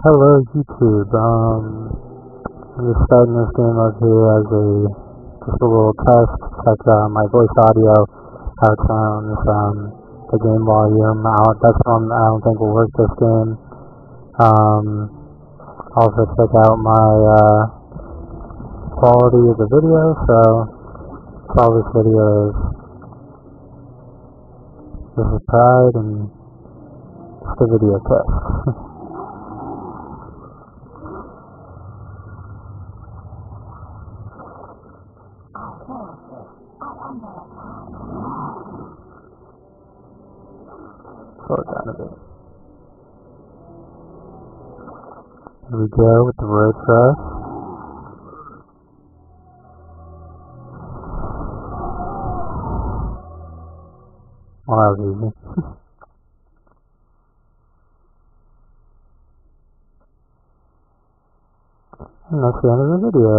Hello YouTube. I'm just starting this game up here as just a little test. Check my voice audio, how it sounds, the game volume. That's one I don't think will work this game. Also check out my quality of the video. So all this video is just a pride and just a video test. Slow it down a bit. Here we go with the road truck. Well, that was easy. And that's the end of the video.